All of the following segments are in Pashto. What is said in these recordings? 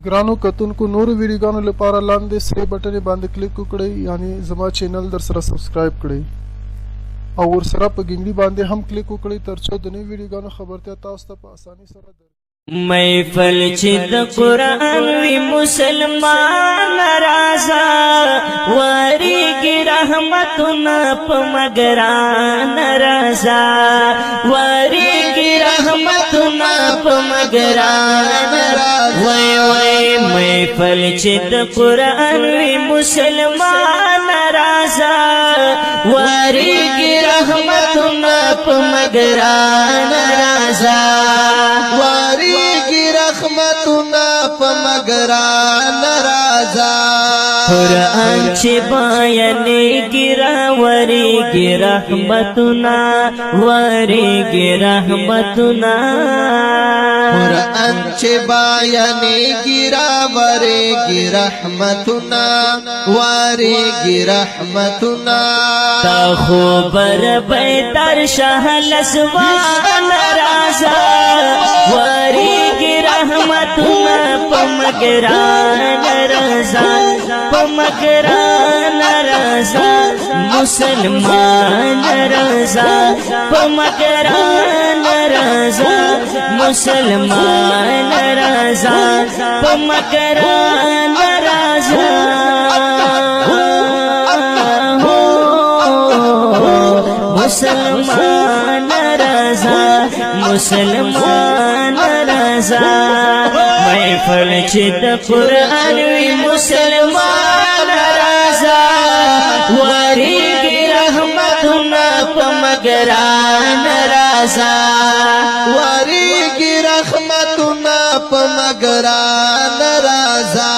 ګرانو کتونکو نورو ویډیوګانو لپاره لاندې سره بټن باندې کلیک وکړئ یعنی زما چینل در سره سبسکرایب کړئ او ورسره په ګنګړي باندې هم کلیک وکړئ ترڅو د نوو ویډیوګانو خبرتیا تاسو ته په اسانۍ سره درکړي محفل چې د قرآن وی مسلمان رازا وریږي رحمتونه په مګران رازا وریږي رحمتونه په مګران وای وای محفل چې د قرآن وی مسلمان رازا وریږي رحمتونه په مګران رازا رحمتنا په مګران رازا قرآن چې بیانېږي راوریږي رحمتنا وریږي رحمتنا قرآن چې بیانېږي راوریږي رحمتنا وریږي رحمتنا تا خبر بیدار شهل سوان رازا وریږي رحمتنا په مګران رازا په مګران رازا مسلمان رازا په مګران رازا مسلمان رازا په مګران رازا مسلمان رازا مسلمان رازا محفل چې د قرآن وی مسلمان رازا وریږي رحمتونه په مګران رازا وریږي رحمتونه په مګران رازا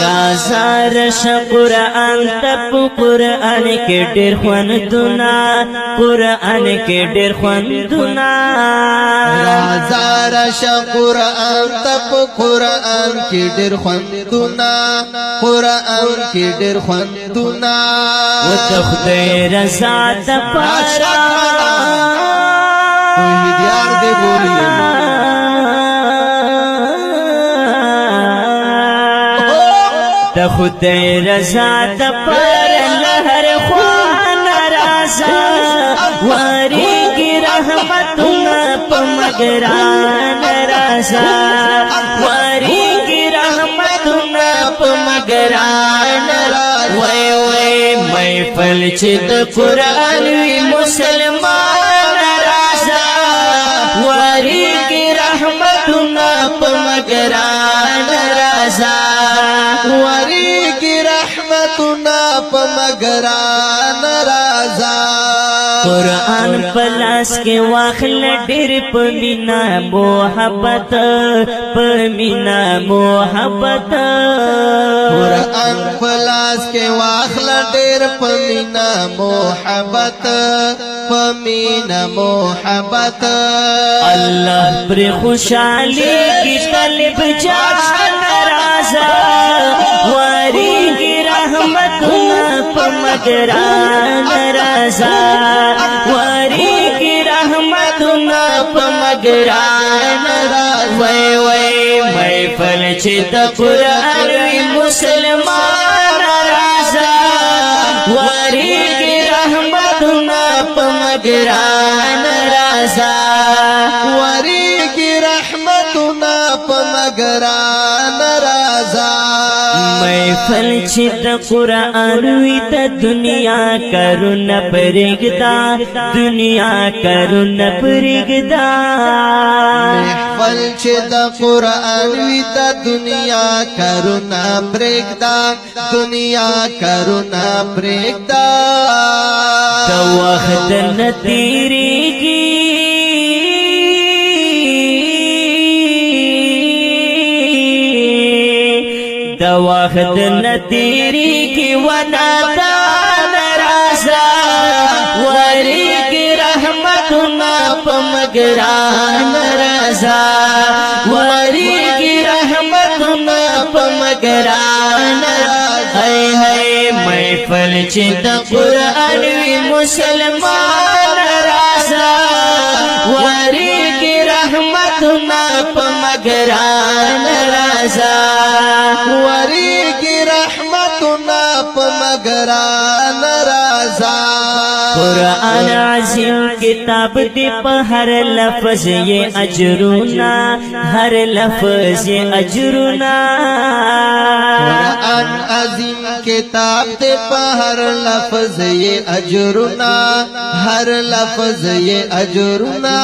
رازا رش قرآن تپ قرآن کې ډېر خوندونه قرآن کې ډېر خوندونه رازا رش قرآن تپ قرآن کې ډېر خوندونه قرآن کې ډېر خوندونه و د خدای رضا د پاره دیار دې بولی د خدای رضا د پر لهر خوان رازا وریږي رحمتونه په مګران رازا وریږي رحمتونه په مګران وای وای محفل چې د قرآن وی مسلمان رازا وریږي رحمتونه په مګران رازا وریږي رحمتنا په مګران رازا قرآن پلاس کې واخل ډېر په مینا محبت په مینا محبت قرآن پلاس کې واخل ډېر په مینا محبت په مینا محبت الله پر خوشالي کې طلب جان رازا وریږي رحمتنا په مګران رازا وریږي رحمتنا په مګران وای وای محفل چې د قرآن وی مسلمان رازا وریږي رحمتنا په مګران رازا وریږي رحمتنا په مګران رازا محفل چې د قرآن وی د دنیا کارونه پرېږدا دنیا کارونه پرېږدا محفل چې د قرآن وی د دنیا کارونه پرېږدا دنیا کارونه پرېږدا د وخت نه تېرېږي د وخت نه تېرېږي ونادان رازا وریږي رحمتونه په مګران رازا وریږي رحمتونه په مګران هی هی محفل چې د قرآن وی مسلمان رازا وریږي رحمتونه په مګران رازا رازا وریږي رحمتنا په مګران رازا قرآن عظیم کتاب دی په هر لفظ یہ اجرنا هر لفظ یہ اجرنا قرآن عظیم کتاب دے پا ہر لفظ یہ اجرنا ہر لفظ یہ اجرنا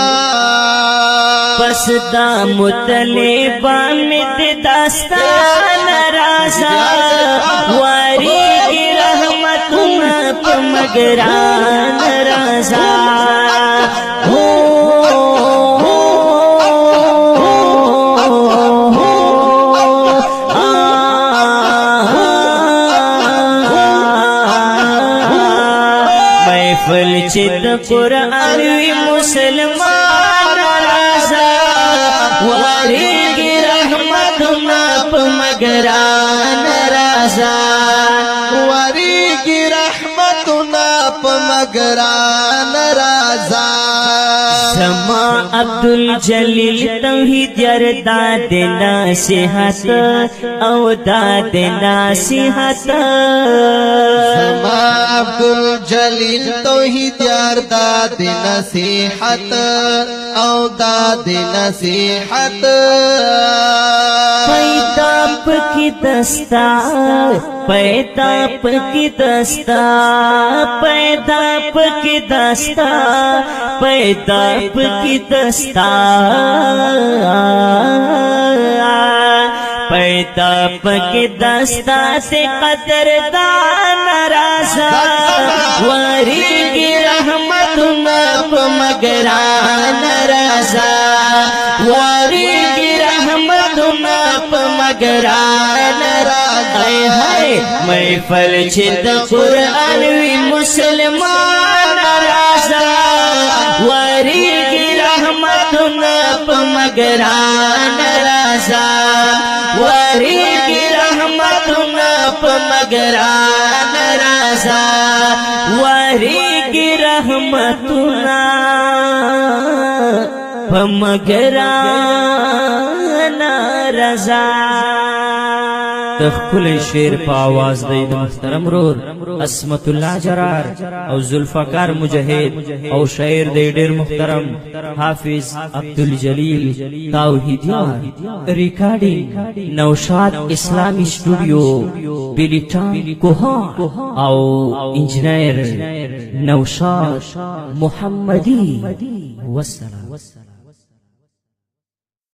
پس دا مطلبہ میں تے داستان رازا واری کی رحمتنا پا مگران رازا محفل چې د قرآن وي مسلمان رازا وریږي رحمتنا په مګران رازا وریږي رحمتنا په مګران رازا زما عبدالجلیل توحید یار داد نصیحت او داد نصیحت زما عبدالجلیل توحید یار داد نصیحت او داد نصیحت پیدا پکی دستا پیدا پکی دستا پیدا پکی دستا پیدا پکی دستا پیدا پکی دستا سے قدردان رازا وریگی رحمتنا پا مگران رازا وریگی رحمتنا پا مگران رازا محفل چې د قرآن وی مسلمان رازا وریگی رحمتنا پا مگران رازا وریگی رحمتنا پا مگران رازا وریگی رحمتنا پا مگران رازا تخکل شیر پا آواز دی د محترم رور عصمت الله جرار او ذوالفقار مجاهد او شاعر دی ډیر محترم حافظ عبدالجلیل توحیدیار ریکارډینګ نوشاد اسلامی سټوډیو بلیټان کوهان او انجینیر نوشاد محمدی والسلام